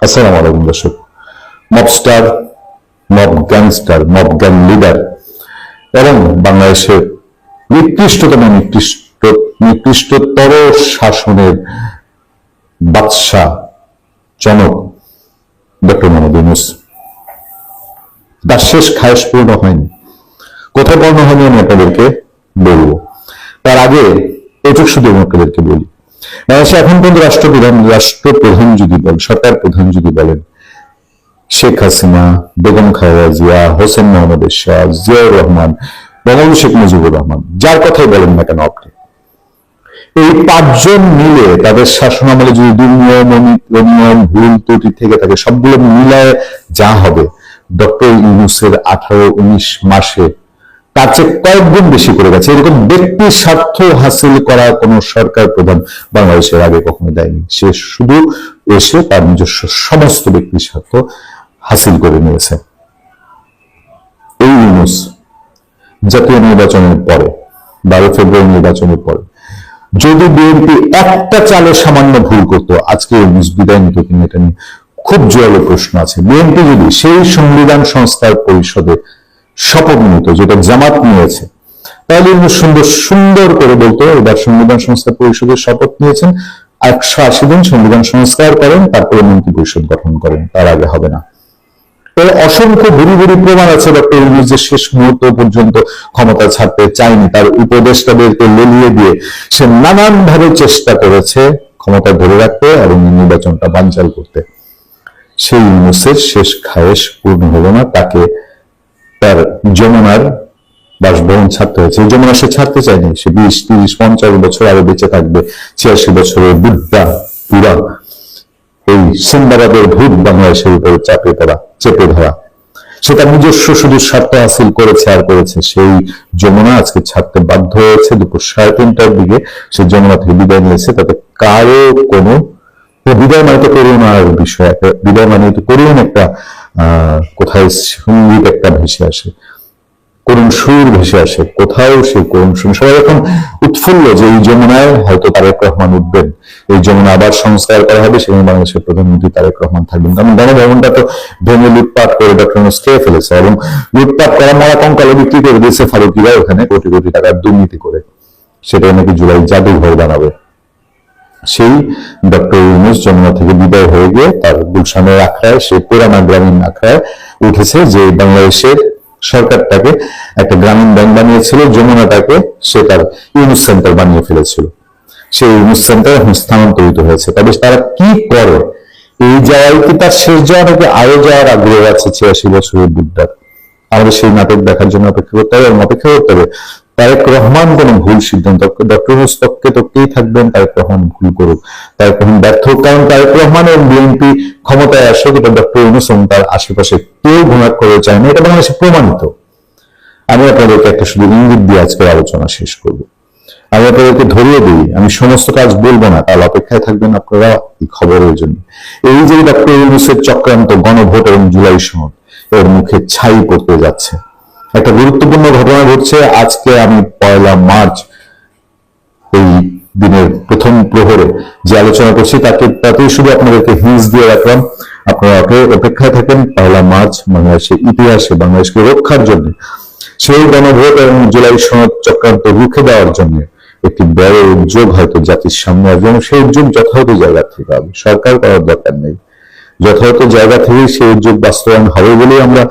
আসসালামু আলাইকুম দর্শক। Mobster, mob gangster, mob gang leader এবং বাংলাদেশের নিকৃষ্টতর শাসনের বাদশাহ জনক ডক্টর মোহাম্মদ ইউনূস, তার শেষ খায়েশ পূর্ণ হয়নি। কোথায় পূর্ণ হয়নি আমি আপনাদেরকে বলবো। তার আগে এটুক শুধু আপনাদেরকে বলি, বাংলাদেশে এখন পর্যন্ত রাষ্ট্রপ্রধান যদি বলেন, সরকার প্রধান যদি বলেন, শেখ হাসিনা, বেগম খালেদা জিয়া, হোসেন মোহাম্মদ এরশাদ, জিয়াউর রহমান, বঙ্গবন্ধু শেখ মুজিবুর রহমান, যার কথাই বলেন না কেন আপনি, এই পাঁচজন মিলে তাদের শাসন আমলে যদি দুর্নিয়ম ভুল ত্রুটি থেকে থাকে, সবগুলো মিলায় যা হবে ডক্টর ইউনূসের 18-19 মাসে তার চেয়ে কয়েক গুণ বেশি করে গেছে। এরকম ব্যক্তি স্বার্থ হাসিল করা কোন সরকার প্রধান বাংলাদেশের আগে কখনো দেয়নি। সে শুধু এসে তার নিজস্ব সমস্ত ব্যক্তি স্বার্থ হাসিল করে নিয়েছে। এই ইউনূস জাতীয় নির্বাচনের পরে, 12 ফেব্রুয়ারি নির্বাচনের পরে যদি বিএনপি একটা চালে সামান্য ভুল করতো, আজকে ইউনূস বিদায় নিত কিনা এটা নিয়ে খুব জোরালো প্রশ্ন আছে। বিএনপি যদি সেই সংবিধান সংস্কার পরিষদে শপথ নিত যেটা জামাত নিয়েছে, তাহলে সুন্দর করে বলতো এবার সংবিধান সংস্কার পরিষদের শপথ নিয়েছেন, 180 দিন সংবিধান সংস্কার করেন, তারপরে মন্ত্রী পরিষদ গঠন করেন, তার আগে হবে না। এর অসংখ্য ভুরি প্রমাণ আছে ডক্টর ইউনূস যে শেষ মুহূর্ত পর্যন্ত ক্ষমতা ছাড়তে চায়নি। তার উপদেষ্টাদেরকে লেলিয়ে দিয়ে সে নানান ভাবে চেষ্টা করেছে ক্ষমতা ধরে রাখতে এবং নির্বাচনটা বানচাল করতে। সেই ইউনূসের শেষ খায়েশ পূর্ণ হলো না, তাকে তার যমুনার বাসভবন ছাড়তে হয়েছে। যমুনা সে ছাড়তে চায়নি, সে 20, 30, 50 বছর আরো বেঁচে থাকবে। 86 বছরের বুদ্ধা পুরা এই সিন্দাবাদের ভূত বাংলাদেশের উপরে চেপে ধরা, সেটা নিজস্ব শুধু স্বার্থ হাসিল করেছে আর করেছে। সেই যমুনা আজকে ছাড়তে বাধ্য হয়েছে। দুপুর 3:30টার দিকে সে যমুনা থেকে বিদায় নিয়েছে। তাতে কারো কোনো বিদায় মানে তো করুণার বিষয়, বিদায় মানে তো করুণ একটা কোথায় সঙ্গীত একটা ভেসে আসে, করুণ সুর ভেসে আসে, কোথাও সেই করুণ সুর। সবাই এখন উৎফুল্ল যে এই যমুনায় হয়তো তারেক রহমান উঠবেন, এই যমুনা আবার সংস্কার করা হবে, সেখানে বাংলাদেশের প্রধানমন্ত্রী তারেক রহমান থাকবেন। কারণ গণভবনটা তো ভেঙে লুটপাট করে ডক্টর ইউনূস খেয়ে ফেলেছে এবং লুটপাট করা মরা কঙ্কালে বিক্রি করে দিয়েছে ফারুকিরা ওখানে কোটি কোটি টাকার দুর্নীতি করে। সেটা নাকি জুলাই জাদুঘর বানাবে। সেই ডক্টর ইউনূস যমুনা থেকে বিদায় হয়ে গিয়ে তার গুলশানের আখড়ায়, সেই পুরানা গ্রামীণ আখড়ায় উঠেছে যে বাংলাদেশের সরকারটাকে একটা গ্রামীণ ব্যাংক বানিয়েছিল, যমুনাটাকে সে তার ইউনূস সেন্টার বানিয়ে ফেলেছিল। সেই ইউনূস সেন্টার এখন স্থানান্তরিত হয়েছে। তবে তারা কি করে, এই যাওয়াই কি তার শেষ যাওয়া নাকি আরো যাওয়ার আগ্রহ আছে 86 বছরের বুদ্ধার? আমাদের সেই নাটক দেখার জন্য অপেক্ষা করতে হবে এবং অপেক্ষা করতে হবে তারেক রহমান কোন ভুল সিদ্ধান্ত, ডক্টর ইউনূস তককেই থাকবেন, তারেক রহমান ভুল করুক, তারেক রহমান ব্যর্থ হোক। কারণ তারেক রহমান এবং বিএনপি ক্ষমতায় আসে, এটা ডক্টর ইউনূস এবং তার আশেপাশে কেউ ঘুণাক করে চায় না, এটা বাংলাদেশে প্রমাণিত। আমি আপনাদেরকে একটা শুধু ইঙ্গিত দিয়ে আজকের আলোচনা শেষ করব। আমি আপনাদেরকে ধরিয়ে দিই, আমি সমস্ত কাজ বলবো না, তাহলে অপেক্ষায় থাকবেন আপনারা এই খবরের জন্য। এই যে ডক্টর ইউনূসের চক্রান্ত, গণভোট এবং জুলাই সনদ, এর মুখে ছাই পড়তে যাচ্ছে। একটা গুরুত্বপূর্ণ ঘটনা ঘটছে আজকে। আমি 1 মার্চ এই দিনের প্রথম প্রহরে যে আলোচনা করছি তাতেই শুধু আপনাদেরকে হিন্স দিয়ে রাখলাম, আপনারা অপেক্ষায় থাকেন। 1 মার্চ বাংলাদেশের ইতিহাসে বাংলাদেশকে রক্ষার জন্য, সেই গণভোট এবং জুলাই সনদ চক্রান্ত রুখে দেওয়ার জন্য একটি বড় উদ্যোগ হয়তো জাতির সামনে আসবে এবং সেই উদ্যোগ যথাযথ জায়গা থেকে হবে, সরকার করার দরকার নেই। যথাযথ জায়গা থেকে সেই উদ্যোগ বাস্তবায়ন হবে বলেই আমরা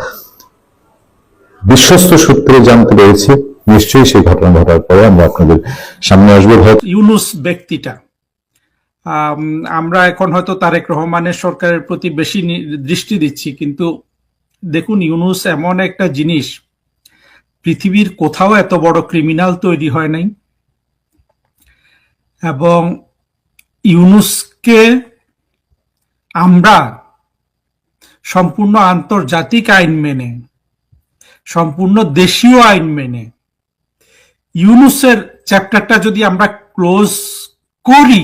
বিশ্বস্ত সূত্রে জানতে পেরেছি। নিশ্চয়ই সেই ঘটনা ঘটার পরে আমরা আপনাদের সামনে আসবো। ইউনূস ব্যক্তিটা, আমরা এখন হয়তো তারেক রহমানের সরকারের প্রতি বেশি দৃষ্টি দিচ্ছি, কিন্তু দেখুন ইউনূস এমন একটা জিনিস, পৃথিবীর কোথাও এত বড় ক্রিমিনাল তৈরি হয় নাই এবং ইউনূসকে আমরা সম্পূর্ণ আন্তর্জাতিক আইন মেনে, সম্পূর্ণ দেশীয় আইন মেনে ইউনূসের চ্যাপ্টারটা যদি আমরা ক্লোজ করি,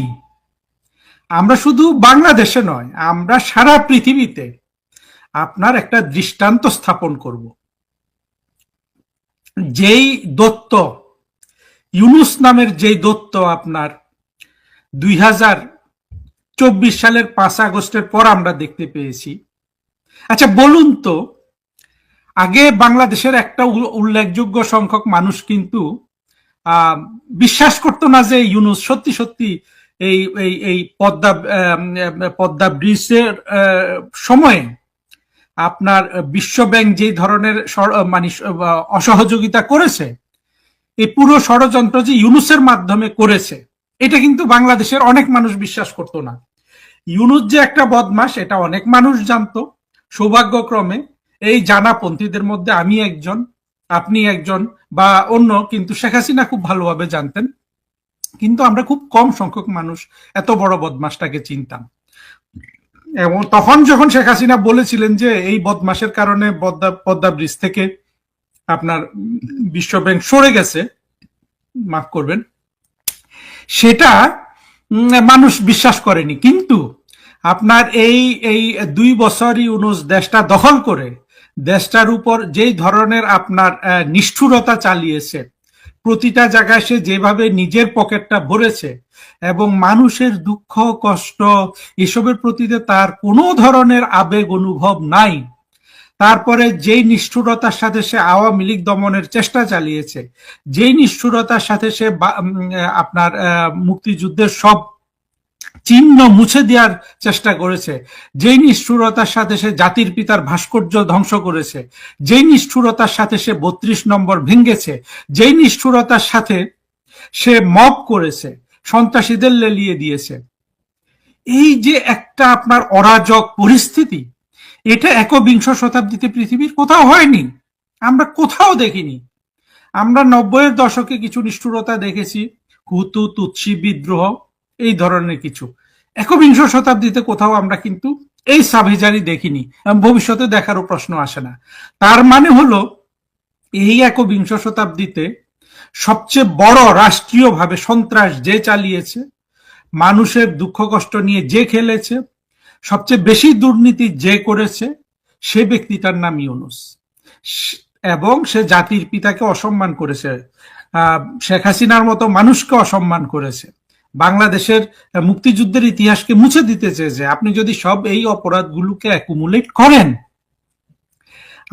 আমরা শুধু বাংলাদেশে নয়, আমরা সারা পৃথিবীতে আপনার একটা দৃষ্টান্ত স্থাপন করব। যেই দত্ত, ইউনূস নামের যেই দত্ত আপনার সালের 5 আগস্টের পর আমরা দেখতে পেয়েছি। আচ্ছা বলুন তো, আগে বাংলাদেশের একটা উল্লেখযোগ্য সংখ্যক মানুষ কিন্তু বিশ্বাস করতো না যে ইউনূস সত্যি সত্যি এই এই এই পদ্মা ব্রিজের সময়ে আপনার বিশ্বব্যাংক যে ধরনের মানে অসহযোগিতা করেছে, এই পুরো ষড়যন্ত্র যে ইউনূসের মাধ্যমে করেছে, এটা কিন্তু বাংলাদেশের অনেক মানুষ বিশ্বাস করতো না। ইউনূস যে একটা বদমাশ এটা অনেক মানুষ জানতো। সৌভাগ্যক্রমে এই জানাপন্থীদের মধ্যে আমি একজন, আপনি একজন বা অন্য, কিন্তু শেখ হাসিনা খুব ভালোভাবে জানতেন। কিন্তু আমরা খুব কম সংখ্যক মানুষ এত বড় বদমাশটাকে চিনতাম। এবং তখন যখন শেখ হাসিনা বলেছিলেন যে এই বদমাশের কারণে পদ্মা ব্রিজ থেকে আপনার বিশ্বব্যাংক সরে গেছে, মাফ করবেন, সেটা মানুষ বিশ্বাস করেনি। কিন্তু আপনার এই 2 বছরই ইউনূস দেশটা দখল করে দেশটার উপর যেই ধরনের আপনার নিষ্ঠুরতা চালিয়েছে, প্রতিটা জায়গায় সে যেভাবে নিজের পকেটটা ভরেছে এবং মানুষের দুঃখ কষ্ট এসবের প্রতি তার কোনো ধরনের আবেগ অনুভব নাই। তারপরে যেই নিষ্ঠুরতার সাথে সে আওয়ামী লীগ দমনের চেষ্টা চালিয়েছে, যেই নিষ্ঠুরতার সাথে সে আপনার মুক্তিযুদ্ধের সব চিহ্ন মুছে দেওয়ার চেষ্টা করেছে, যেই নিষ্ঠুরতার সাথে সে জাতির পিতার ভাস্কর্য ধ্বংস করেছে, যেই নিষ্ঠুরতার সাথে সে 32 নম্বর ভেঙেছে, যেই নিষ্ঠুরতার সাথে সে মব করেছে, সন্ত্রাসীদের লেলিয়ে দিয়েছে, এই যে একটা আপনার অরাজক পরিস্থিতি, এটা একবিংশ শতাব্দীতে পৃথিবীর কোথাও হয়নি, আমরা কোথাও দেখিনি। আমরা 90-এর দশকে কিছু নিষ্ঠুরতা দেখেছি, হুতু তুৎসি বিদ্রোহ, এই ধরনের কিছু। একবিংশ শতাব্দীতে কোথাও আমরা কিন্তু এই সাভেজারি দেখিনি, ভবিষ্যতে দেখারও প্রশ্ন আসে না। তার মানে হলো এই একবিংশ শতাব্দীতে সবচেয়ে বড় রাষ্ট্রীয়ভাবে সন্ত্রাস যে চালিয়েছে, মানুষের দুঃখ কষ্ট নিয়ে যে খেলেছে, সবচেয়ে বেশি দুর্নীতি যে করেছে, সে ব্যক্তিটার নাম ইউনূস। এবং সে জাতির পিতাকে অসম্মান করেছে, শেখ হাসিনার মতো মানুষকে অসম্মান করেছে, বাংলাদেশের মুক্তিযুদ্ধের ইতিহাসকে মুছে দিতে চেয়েছে। আপনি যদি সব এই অপরাধগুলোকে অ্যাকুমুলেট করেন,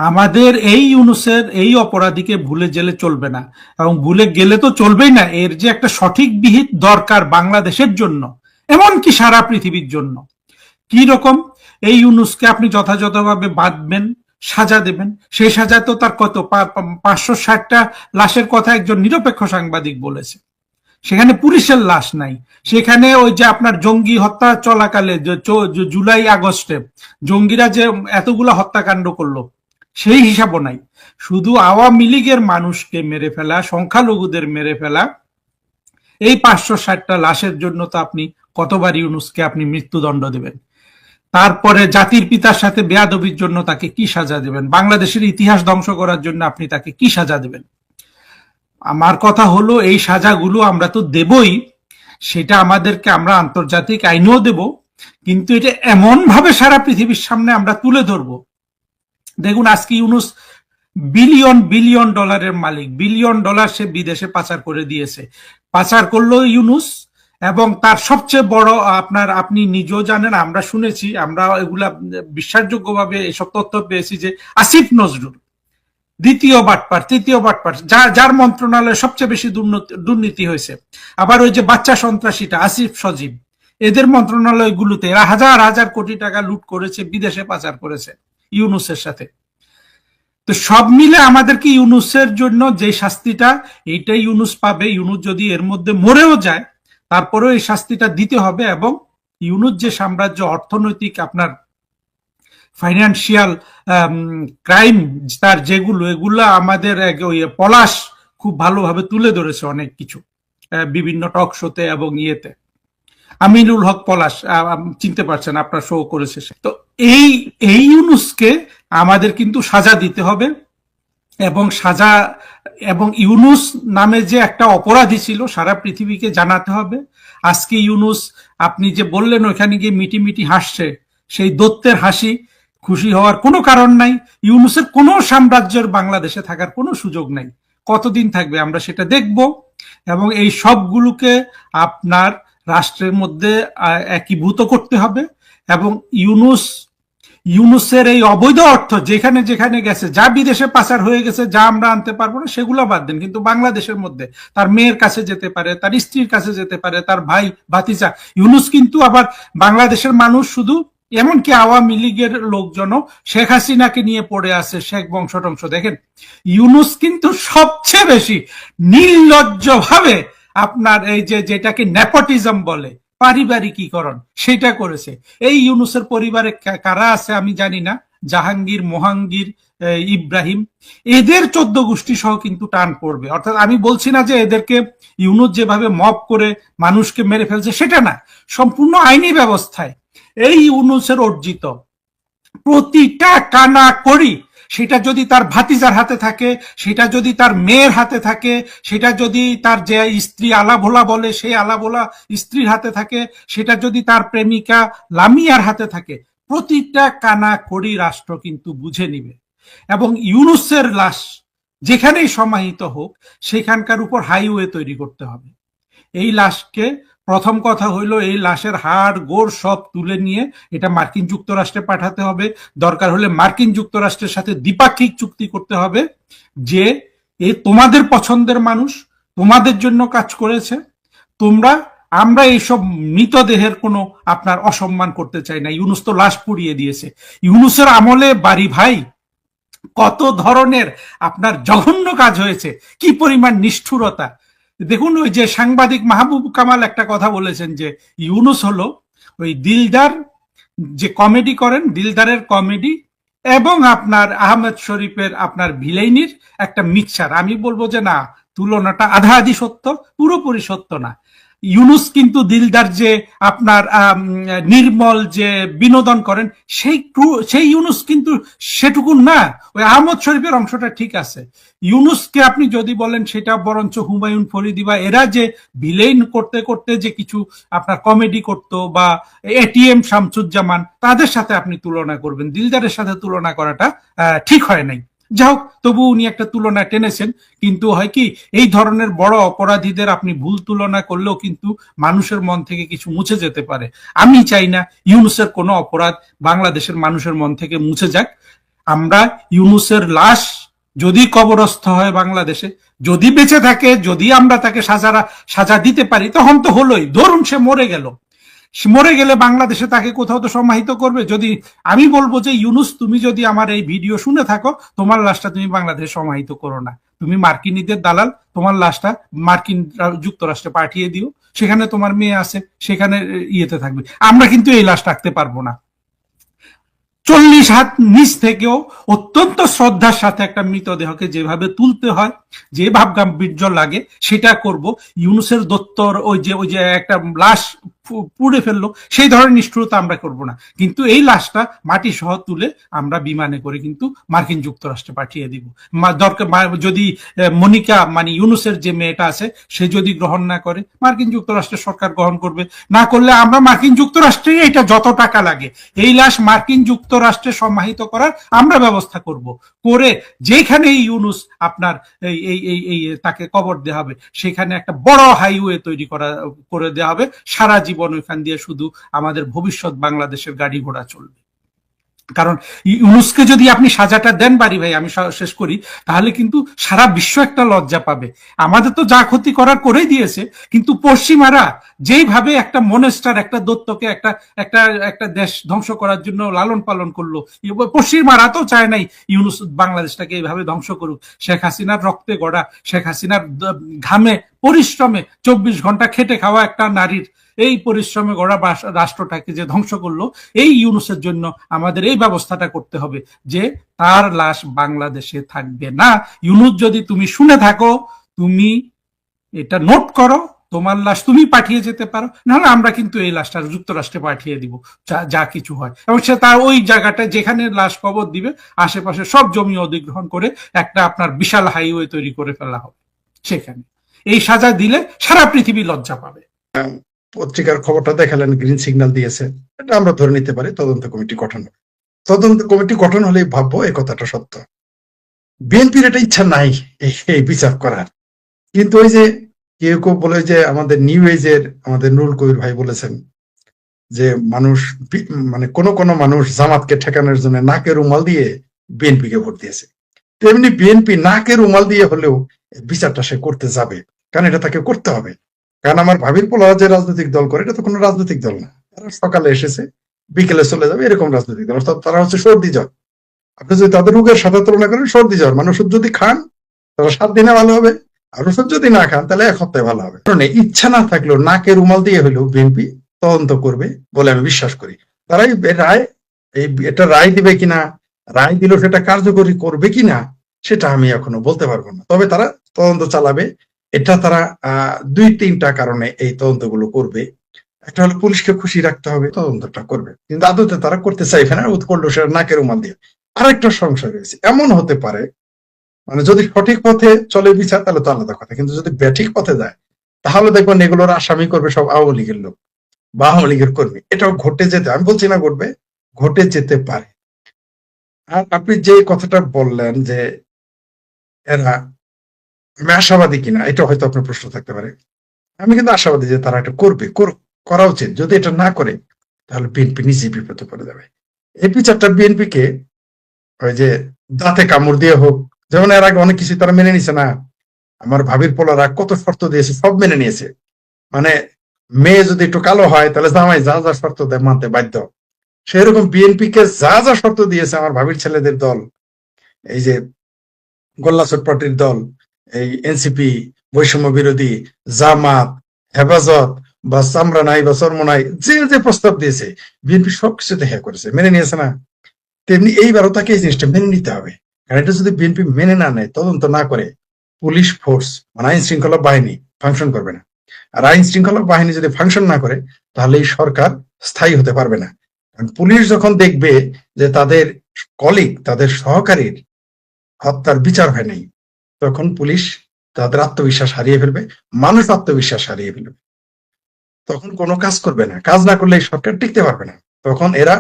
আমাদের এই ইউনূসের এই অপরাধীকে ভুলে গেলে চলবে না, এবং ভুলে গেলে তো চলবেই না, এর যে একটা সঠিক বিহিত দরকার বাংলাদেশের জন্য, এমনকি সারা পৃথিবীর জন্য। কি রকম? এই ইউনূসকে আপনি যথাযথভাবে বাঁধবেন, সাজা দেবেন। সেই সাজা তো তার কত 560টা লাশের কথা একজন নিরপেক্ষ সাংবাদিক বলেছে। সেখানে পুলিশের লাশ নাই, সেখানে ওই যে আপনার জঙ্গি হত্যা চলাকালে জুলাই আগস্টে জঙ্গিরা যে এতগুলা হত্যাকাণ্ড করলো সেই হিসাবও নাই। শুধু আওয়ামী লীগের মানুষকে মেরে ফেলা, সংখ্যালঘুদের মেরে ফেলা, এই 560টা লাশের জন্য তো আপনি কতবার ইউনূসকে আপনি মৃত্যুদণ্ড দেবেন? তারপরে জাতির পিতার সাথে বেয়াদবির জন্য তাকে কি সাজা দেবেন? বাংলাদেশের ইতিহাস ধ্বংস করার জন্য আপনি তাকে কি সাজা দেবেন? আমার কথা হলো এই সাজাগুলো আমরা তো দেবই, সেটা আমাদেরকে আমরা আন্তর্জাতিক আইনেও দেব, কিন্তু এটা এমন ভাবে সারা পৃথিবীর সামনে আমরা তুলে ধরবো। দেখুন আজকে ইউনূস বিলিয়ন বিলিয়ন ডলারের মালিক, বিলিয়ন ডলার সে বিদেশে পাচার করে দিয়েছে। পাচার করলো ইউনূস, এবং তার সবচেয়ে বড় আপনি নিজেও জানেন, আমরা শুনেছি, আমরা এগুলা বিশ্বাসযোগ্যভাবে এসব তথ্য পেয়েছি যে আসিফ নজরুল দ্বিতীয় বাটপার, তৃতীয় বাটপার, যার মন্ত্রণালয়ে সবচেয়ে বেশি দুর্নীতি হয়েছে। আবার ওই যে বাচ্চা সন্ত্রাসীটা আসিফ সজীব, এদের মন্ত্রণালয়গুলোতে এরা হাজার হাজার কোটি টাকা লুট করেছে, বিদেশে পাচার করেছে ইউনূসের সাথে। তো সব মিলে আমাদেরকে ইউনূসের জন্য যে শাস্তিটা, এইটাই ইউনূস পাবে। ইউনূস যদি এর মধ্যে মরেও যায়, তারপরেও এই শাস্তিটা দিতে হবে। এবং ইউনূস যে সাম্রাজ্য, অর্থনৈতিক আপনার ফাইন্যান্সিয়াল ক্রাইম তার যেগুলো, এগুলো আমাদের পলাশ খুব ভালোভাবে তুলে ধরেছে অনেক কিছু বিভিন্ন টক শোতে এবং ইয়েতে। আমিনুল হক পলাশ, চিনতে পারছেন, আপনার শো করেছে। তো এই ইউনূসকে আমাদের কিন্তু সাজা দিতে হবে, এবং সাজা, এবং ইউনূস নামে যে একটা অপরাধী ছিল সারা পৃথিবীকে জানাতে হবে। আজকে ইউনূস, আপনি যে বললেন ওখানে গিয়ে মিটি মিটি হাসছে, সেই দত্তের হাসি, খুশি হওয়ার কোনো কারণ নাই। ইউনূসের কোনো সাম্রাজ্যের বাংলাদেশে থাকার কোনো সুযোগ নাই। কতদিন থাকবে আমরা সেটা দেখব, এবং এই সবগুলোকে আপনার রাষ্ট্রের মধ্যে একীভূত করতে হবে এবং ইউনুসের এই অবৈধ অর্থ যেখানে যেখানে গেছে, যা বিদেশে পাচার হয়ে গেছে, যা আমরা আনতে পারবো না সেগুলো বাদ দেন, কিন্তু বাংলাদেশের মধ্যে তার মেয়ের কাছে যেতে পারে, তার স্ত্রীর কাছে যেতে পারে, তার ভাই ভাতিজা। ইউনুস কিন্তু আবার বাংলাদেশের মানুষ শুধু, এমনকি আওয়ামী লীগের লোকজনও শেখ হাসিনাকে নিয়ে পড়ে আছে, শেখ বংশ টংশ। দেখেন, ইউনুস কিন্তু সবচেয়ে বেশি নির্লজ্জ ভাবে আপনার এই যেটাকে নেপোটিজম বলে, পারিবারিকীকরণ, সেটা করেছে। এই ইউনুসের পরিবারে কারা আছে আমি জানি না, জাহাঙ্গীর, মোহাঙ্গীর, ইব্রাহিম, এদের 14 গোষ্ঠী সহ কিন্তু টান পড়বে। অর্থাৎ আমি বলছি না যে এদেরকে ইউনুস যেভাবে মব করে মানুষকে মেরে ফেলছে সেটা না, সম্পূর্ণ আইনি ব্যবস্থায় এই ইউনুসের অর্জিত প্রতিটা কানা করি, সেটা যদি তার ভাতিজার হাতে থাকে, সেটা যদি তার মেয়ের হাতে থাকে, সেটা যদি তার যে স্ত্রী আলাভোলা বলে সেই আলাভোলা স্ত্রীর হাতে থাকে, সেটা যদি তার প্রেমিকা লামিয়ার হাতে থাকে, প্রতিটা কানা করি রাষ্ট্র কিন্তু বুঝে নিবে। এবং ইউনুসের লাশ যেখানেই সমাহিত হোক সেখানকার উপর হাইওয়ে তৈরি করতে হবে। এই লাশকে, প্রথম কথা হইল এই লাশের হাড় গোড় সব তুলে নিয়ে এটা মার্কিন যুক্তরাষ্ট্রে পাঠাতে হবে। দরকার হলে মার্কিন যুক্তরাষ্ট্রের সাথে দ্বিপাক্ষিক চুক্তি করতে হবে যে এই তোমাদের পছন্দের মানুষ তোমাদের জন্য কাজ করেছে, আমরা এইসব মৃতদেহের কোনো আপনার অসম্মান করতে চাই না। ইউনুস তো লাশ পুড়িয়ে দিয়েছে। ইউনুসের আমলে বাড়ি ভাই কত ধরনের আপনার জঘন্য কাজ হয়েছে, কি পরিমাণ নিষ্ঠুরতা। দেখুন, ওই যে সাংবাদিক মাহবুব কামাল একটা কথা বলেছেন যে ইউনুস হলো ওই দিলদার যে কমেডি করেন, দিলদারের কমেডি এবং আপনার আহমেদ শরীফের আপনার ভিলেইনির একটা মিক্সচার। আমি বলবো যে না, তুলনাটা আধা আধি সত্য, পুরোপুরি সত্য না। ইউনুস কিন্তু দিলদার যে আপনার নির্মল যে বিনোদন করেন সেই ইউনুস কিন্তু সেটুকু না। ওই আহমদ শরীফের অংশটা ঠিক আছে। ইউনুসকে আপনি যদি বলেন সেটা বরঞ্চ হুমায়ুন ফরিদি বা এরা যে ভিলেইন করতে করতে যে কিছু আপনার কমেডি করতো, বা এটিএম শামসুজ্জামান, তাদের সাথে আপনি তুলনা করবেন, দিলদারের সাথে তুলনা করাটা ঠিক হয় নাই। যাই হোক, তবু উনি একটা তুলনা টেনেছেন। কিন্তু হয় কি, এই ধরনের বড় অপরাধীদের আপনি ভুল তুলনা করলেও কিন্তু মানুষের মন থেকে কিছু মুছে যেতে পারে। আমি চাই না ইউনুসের কোনো অপরাধ বাংলাদেশের মানুষের মন থেকে মুছে যাক। আমরা ইউনুসের লাশ যদি কবরস্থ হয় বাংলাদেশে, যদি বেঁচে থাকে, যদি আমরা তাকে সাজা দিতে পারি, তখন তো হলোই। ধরুন সে মরে গেলে বাংলাদেশে তাকে কোথাও তো সমাহিত করবে। যদি আমি বলবো যে ইউনুস, তুমি যদি আমার এই ভিডিও শুনে থাকো, তোমার লাশটা তুমি বাংলাদেশে সমাহিত করো না, তুমি মার্কিনীদের দালাল, তোমার লাশটা মার্কিন যুক্তরাষ্ট্রে পাঠিয়ে দিও, সেখানে তোমার মেয়ে আছে, সেখানে ইয়েতে থাকবে। আমরা কিন্তু এই লাশ রাখতে পারবো না। 40 হাত নিচ থেকেও অত্যন্ত শ্রদ্ধার সাথে একটা মৃতদেহকে যেভাবে তুলতে হয়, যে ভাব গাম্ভীর্য লাগে, সেটা করব। ইউনুসের দত্তর ওই যে একটা লাশ পুড়ে ফেললো, সেই ধরনের নিষ্ঠুরতা আমরা করব না। কিন্তু এই লাশটা মাটি সহ তুলে আমরা বিমানে করে কিন্তু মার্কিন যুক্তরাষ্ট্রে পাঠিয়ে দিব। দরকার যদি মনিকা মানে ইউনুসের যে মেয়েটা আছে সে যদি গ্রহণ না করে, মার্কিন যুক্তরাষ্ট্রের সরকার গ্রহণ করবে। না করলে আমরা মার্কিন যুক্তরাষ্ট্রে এটা যত টাকা লাগে এই লাশ মার্কিন যুক্তরাষ্ট্রে সমাহিত করার আমরা ব্যবস্থা করব। করে যেখানে ইউনুস আপনার এই তাকে কবর দেওয়া হবে, সেখানে একটা বড় হাইওয়ে তৈরি করে দেওয়া হবে। সারা জীবন ওইখান দিয়ে শুধু আমাদের ভবিষ্যৎ বাংলাদেশের গাড়ি ঘোড়া চলবে। কারণ ইউনুসকে যদি আপনি সাজাটা দেন বাড়ি ভাই, আমি শেষ করি, তাহলে কিন্তু সারা বিশ্ব একটা লজ্জা পাবে। আমাদের তো যা ক্ষতি করার করেই দিয়েছে, কিন্তু পশ্চিমারা যেইভাবে একটা মনেস্টার, একটা দত্তকে একটা দেশ ধ্বংস করার জন্য লালন পালন করলো, পশ্চিমারা তো চায় নাই ইউনুস বাংলাদেশটাকে এইভাবে ধ্বংস করুক। শেখ হাসিনার রক্তে গড়া, শেখ হাসিনার ঘামে পরিশ্রমে 24 ঘন্টা খেটে খাওয়া একটা নারীর এই পরিশ্রমে গড়া রাষ্ট্রটাকে যে ধ্বংস করলো, এই ইউনুসের জন্য আমাদের এই ব্যবস্থাটা করতে হবে যে তার লাশ বাংলাদেশে থাকবে না। ইউনুস, যদি তুমি শুনে থাকো, তুমি এটা নোট করো, তোমার লাশ তুমি পাঠিয়ে যেতে পারো, নাহলে আমরা কিন্তু এই লাশটা যুক্তরাষ্ট্রে পাঠিয়ে দিব, যা কিছু হয়। এবং সে তার ওই জায়গাটায় যেখানে লাশ কবর দিবে আশেপাশে সব জমি অধিগ্রহণ করে একটা আপনার বিশাল হাইওয়ে তৈরি করে ফেলা হবে। সেখানে এই সাজা দিলে সারা পৃথিবী লজ্জা পাবে। পত্রিকার খবরটা দেখালেন, গ্রিন সিগন্যাল দিয়েছে, এটা আমরা ধরে নিতে পারি তদন্ত কমিটি গঠন হলেই ভাববো এই কথাটা সত্য। বিএনপির এটা ইচ্ছা নাই এই বিচার করার, কিন্তু ওই যে কেউ কেউ বলে যে আমাদের নিউ এজের আমাদের নুরুল কবির ভাই বলেছেন যে মানুষ মানে কোন মানুষ জামাতকে ঠেকানোর জন্য নাকের রুমাল দিয়ে বিএনপিকে ভোট দিয়েছে, তেমনি বিএনপি নাকের রুমাল দিয়ে হলেও বিচারটা সে করতে যাবে, কারণ এটা তাকে করতে হবে। কারণ আমার ভাবির পোলারা যে রাজনৈতিক দল করে এটা তো কোনো রাজনৈতিক দল না, তারা সকালে এসেছে বিকেলে চলে যাবে এরকম রাজনৈতিক দল, অর্থাৎ তারা হচ্ছে সর্দি জ্বর। আপনি যদি তাদের রোগের সাথে তুলনা করেন সর্দি জ্বর, মানে ওষুধ যদি খান তাহলে 7 দিনে ভালো হবে, আর ওষুধ যদি না খান তাহলে 1 সপ্তাহে ভালো হবে। কারণ ইচ্ছা না থাকলেও নাকে রুমাল দিয়ে হলেও বিএনপি তদন্ত করবে বলে আমি বিশ্বাস করি। তারাই রায় এটা রায় দিবে কিনা, রায় দিল সেটা কার্যকরী করবে কিনা সেটা আমি এখনো বলতে পারবো না, তবে তারা তদন্ত চালাবে। এটা তারা 2-3টা কারণে এই তদন্তগুলো করবে। একটা হলো পুলিশকে খুশি রাখতে হবে, তদন্তটা করবে, কিন্তু আদতে তারা করতে চাইবে না, করলো সেটা নাকের রুমাল দিয়ে। আরেকটা সংশয় রয়েছে, এমন হতে পারে মানে যদি সঠিক পথে চলে বিচার তাহলে তো আলাদা কথা, কিন্তু যদি ব্যাঠিক পথে যায় তাহলে দেখবেন এগুলোর আসামি করবে সব আওয়ামী লীগের লোক বা আওয়ামী লীগের কর্মী। এটাও ঘটে যেতে, আমি বলছি না ঘটবে, ঘটে যেতে পারে। আর আপনি যে কথাটা বললেন যে এরা, আমি আশাবাদী কিনা এটা হয়তো আপনার প্রশ্ন থাকতে পারে। আমি কিন্তু আশাবাদী যে তারা এটা করবে, করা উচিত। যদি এটা না করে তাহলে বিএনপি নিজেই বিপদে পড়ে যাবে। এই বিচারটা বিএনপি কে ওই যে দাঁতে কামড় দিয়ে হোক, যেমন এর আগে অনেক কিছু তারা মেনে নিছে না, আমার ভাবির পোলারা কত শর্ত দিয়েছে সব মেনে নিয়েছে, মানে মেয়ে যদি একটু কালো হয় তাহলে জামাই যা যা শর্ত দেয় মানতে বাধ্য। সেরকম বিএনপি কে যা যা শর্ত দিয়েছে আমার ভাবির ছেলেদের দল, এই যে গোল্লা পার্টির দল, এই এনসিপি, বৈষম্য বিরোধী, জামাত, হেফাজত বা চামড়া নাই বা চর্ম নাই, যে যে প্রস্তাব দিয়েছে বিএনপি সবকিছু দেখা করেছে, মেনে নিয়েছে না। তেমনি এইবারও তাকে এই জিনিসটা মেনে নিতে হবে, কারণ এটা যদি বিএনপি মেনে না নেয়, তদন্ত না করে, পুলিশ ফোর্স মানে আইন শৃঙ্খলা বাহিনী ফাংশন করবে না। আর আইন শৃঙ্খলা বাহিনী যদি ফাংশন না করে তাহলে এই সরকার স্থায়ী হতে পারবে না। কারণ পুলিশ যখন দেখবে যে তাদের কলিগ, তাদের সহকারীর হত্যার বিচার হয় নাই, তখন পুলিশ তাদের আত্মবিশ্বাস হারিয়ে ফেলবে, মানুষ আত্মবিশ্বাস হারিয়ে ফেলবে, তখন কোনো কাজ করবে না। কাজ না করলে এই সরকার টিকতে পারবে না। তখন এরা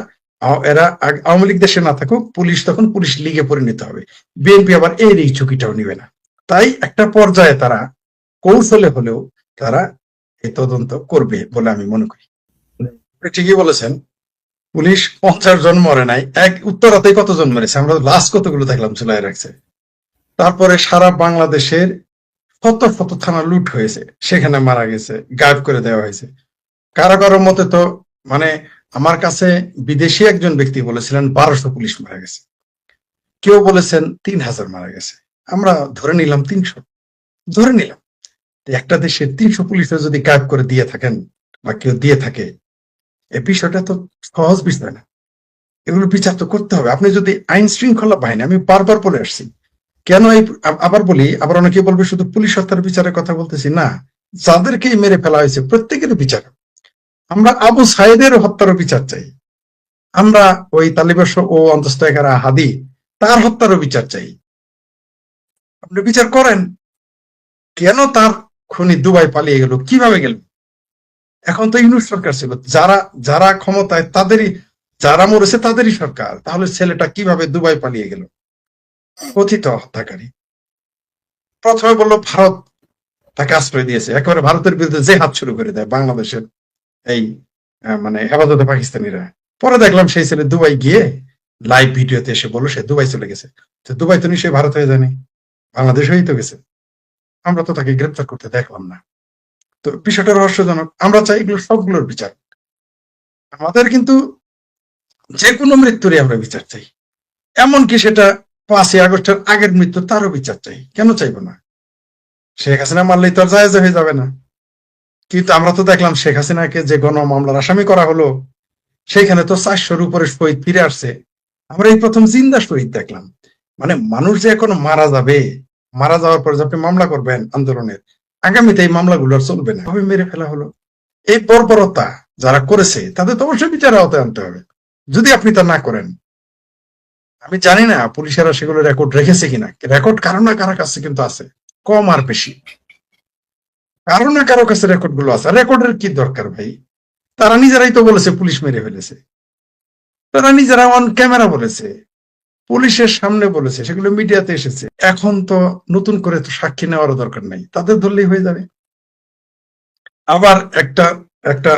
আওয়ামী লীগ দেশে না থাকুক, পুলিশ তখন পুলিশ লীগে পরিণত হবে। বিএনপি আবার এই ঝুঁকিটাও নিবে না। তাই একটা পর্যায়ে তারা কৌশলে হলেও তারা এই তদন্ত করবে বলে আমি মনে করি। ঠিকই বলেছেন, পুলিশ 50 জন মরে নাই, এক উত্তরাতেই কতজন মরেছে, আমরা লাস্ট কতগুলো দেখলাম চুলাই রাখছে। তারপরে সারা বাংলাদেশের শত শত থানা লুট হয়েছে, সেখানে মারা গেছে, গায়েব করে দেওয়া হয়েছে। কারো কারো মতে তো মানে আমার কাছে বিদেশি একজন ব্যক্তি বলেছিলেন 1200 পুলিশ মারা গেছে, কেউ বলেছেন 3000 মারা গেছে, আমরা ধরে নিলাম 300, ধরে নিলাম। একটা দেশের 300 পুলিশে যদি গায়েব করে দিয়ে থাকেন বা কেউ দিয়ে থাকে, এই বিষয়টা তো সহজ বিষয় না, এগুলো বিচার তো করতে হবে। আপনি যদি আইন শৃঙ্খলা বাহিনী, আমি বারবার বলে আসছি, কেন এই আবার বলি, আবার অনেকে বলবে শুধু পুলিশ হত্যার বিচারের কথা বলতেছি না, যাদেরকেই মেরে ফেলা হয়েছে প্রত্যেকের বিচার। আমরা আবু সাইদের হত্যারও বিচার চাই, আমরা ওই তালিবাস ও অন্তস্থকারা হাদি তার হত্যারও বিচার চাই। আপনি বিচার করেন, কেন তার খুনি দুবাই পালিয়ে গেল, কিভাবে গেল? এখন তো ইউনূস সরকার ছিল, যারা যারা ক্ষমতায় তাদেরই, যারা মরেছে তাদেরই সরকার, তাহলে ছেলেটা কিভাবে দুবাই পালিয়ে গেল? কথিত হত্যাকারী প্রথমে বললো ভারত তাকে আশ্রয় দিয়েছে, একেবারে ভারতের বিরুদ্ধে যে হাত শুরু করে দেয় বাংলাদেশের এই মানে হেফাজতে পাকিস্তানিরা। পরে দেখলাম সেই ছেলে দুবাই গিয়ে লাইভ ভিডিওতে এসে বললো সে দুবাই চলে গেছে। তো দুবাই তো নিশ্চয়ই ভারত হয়ে যায়নি, বাংলাদেশ হয়েই তো গেছে, আমরা তো তাকে গ্রেপ্তার করতে দেখলাম না। তো বিষয়টা রহস্যজনক। আমরা চাই এগুলো সবগুলোর বিচার, আমাদের কিন্তু যে কোনো মৃত্যুরই আমরা বিচার চাই, এমনকি সেটা 5ই আগস্টের আগের মৃত্যু তারও বিচার চাই, কেন চাইবো না? শেখ হাসিনা মারলেই তো আর জায়েজ হয়ে যাবে না। কিন্তু আমরা তো দেখলাম শেখ হাসিনাকে যে গণ মামলার আসামি করা হলো, সেখানে তো 400-র উপরে শহীদ ফিরে আসছে। আমরা এই প্রথম জিন্দা শহীদ দেখলাম। মানে মানুষ যে এখন মারা যাবে, মারা যাওয়ার পর যে আপনি মামলা করবেন আন্দোলনের, আগামীতে এই মামলাগুলো আর চলবে না, ভাবে মেরে ফেলা হলো। এই বর্বরতা যারা করেছে তাদের তো অবশ্যই বিচারের আওতায় আনতে হবে, যদি আপনি তা না করেন। আমি জানি না পুলিশেরা সেগুলো রেকর্ড রেখেছে কিনা, রেকর্ড কারো না কারো কাছে কিন্তু আছে, কম আর বেশি, কারো না কারো কাছে রেকর্ড গুলো আছে। রেকর্ডের কি দরকার ভাই? তারা নিজেরাই তো বলেছে পুলিশ মেরে ফেলেছে, তারা নিজেরা অন ক্যামেরা বলেছে, পুলিশের সামনে বলেছে, সেগুলো মিডিয়াতে এসেছে। এখন তো নতুন করে তো সাক্ষী নেওয়ারও দরকার নাই, তাদের ধরলেই হয়ে যাবে। আবার একটা একটা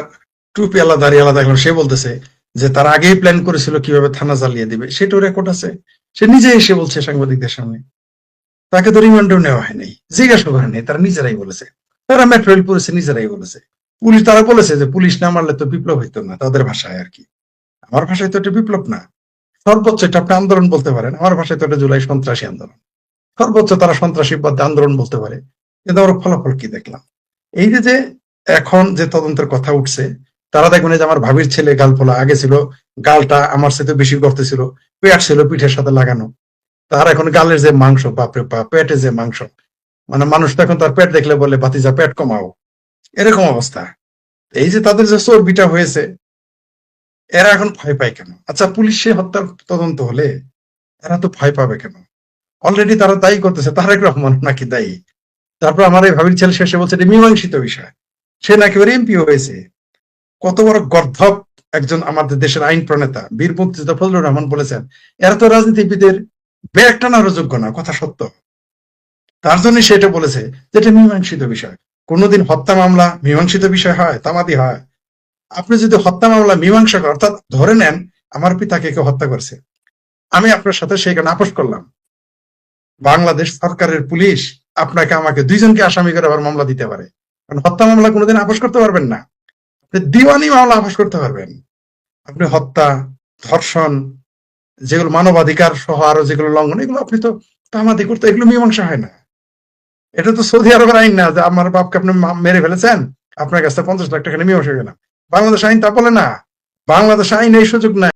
টুপি আলাদা দাড়ি আলাদা এখন সে বলতেছে যে তার আগেই প্ল্যান করেছিল কিভাবে থানা জ্বালিয়ে দিবে, সেটাও রেকর্ড আছে। সে নিজে এসে বলছে সাংবাদিকদের সামনে। তাকে তো রিমান্ডও নেওয়া হয়নি, জিজ্ঞাসা করে নেই, তারা নিজেরাই বলেছে। তারা মেট্রো রেল পুলিশে নিজেরাই বলেছে। পুলিশ তারা বলেছে যে পুলিশ না মারলে তো বিপ্লব হইতো না, তাদের ভাষায় আর কি। আমার ভাষায় তো এটা বিপ্লব না, সর্বোচ্চ এটা আপনি আন্দোলন বলতে পারেন। আমার ভাষায় তো এটা জুলাই সন্ত্রাসী আন্দোলন, সর্বোচ্চ তারা সন্ত্রাসীবাদ আন্দোলন বলতে পারে। কিন্তু আমরা ফলাফল কি দেখলাম? এই যে এখন যে তদন্তের কথা উঠছে, তারা দেখবেন যে আমার ভাবির ছেলে গাল ফোলা, আগে ছিল গালটা আমার সাথে বেশি গর্তে ছিল, পেট ছিল পিঠের সাথে লাগানো, তার এখন গালের যে মাংস, বাপরে বাপ, পেটে যে মাংস, মানে মানুষ তো এখন তার পেট দেখলে বলে বাতিজা পেট কমাও, এরকম অবস্থা। এই যে তাদের যে চর্বিটা হয়েছে, এরা এখন ভয় পায় কেন? আচ্ছা, পুলিশে হত্যার তদন্ত হলে এরা তো ভয় পাবে কেন? অলরেডি তারা দায়ী করতেছে তারেক রহমান নাকি দায়ী। তারপর আমার এই ভাবির ছেলে শেষে বলছে এটা মীমাংসিত বিষয়, সে নাকি ওর এমপি হয়েছে। কত বড় গর্ধব একজন আমাদের দেশের আইন প্রণেতা বীর মুক্তিযোদ্ধা ফজলুর রহমান বলেছেন, এরা তো রাজনীতিবিদের ব্যাগ টানারও যোগ্য না, কথা সত্য। তার জন্য সেটা বলেছে যে এটা মীমাংসিত বিষয়। কোনোদিন হত্যা মামলা মীমাংসিত বিষয় হয়? তামাদি হয়? আপনি যদি হত্যা মামলা মীমাংসা করেন, অর্থাৎ ধরে নেন আমার পিতাকে কেউ হত্যা করছে, আমি আপনার সাথে সেখানে আপোষ করলাম, বাংলাদেশ সরকারের পুলিশ আপনাকে আমাকে দুইজনকে আসামি করে আবার মামলা দিতে পারে। কারণ হত্যা মামলা কোনোদিন আপোষ করতে পারবেন না, আপনি দিওয়ানি মামলা আপোষ করতে পারবেন। আপনি হত্যা, ধর্ষণ, যেগুলো মানবাধিকার সহ আরো যেগুলো লঙ্ঘন, এগুলো আপনি তো তামাদি করতে, এগুলো মীমাংসা হয় না। এটা তো সৌদি আরবের আইন না যে আমার বাপকে আপনি মেরে ফেলেছেন, আপনার কাছে 50 লাখ টাকা নিয়ে মীমাংসা গেলাম। বাংলাদেশ আইন তা বলে না, বাংলাদেশ আইন এই সুযোগ নাই।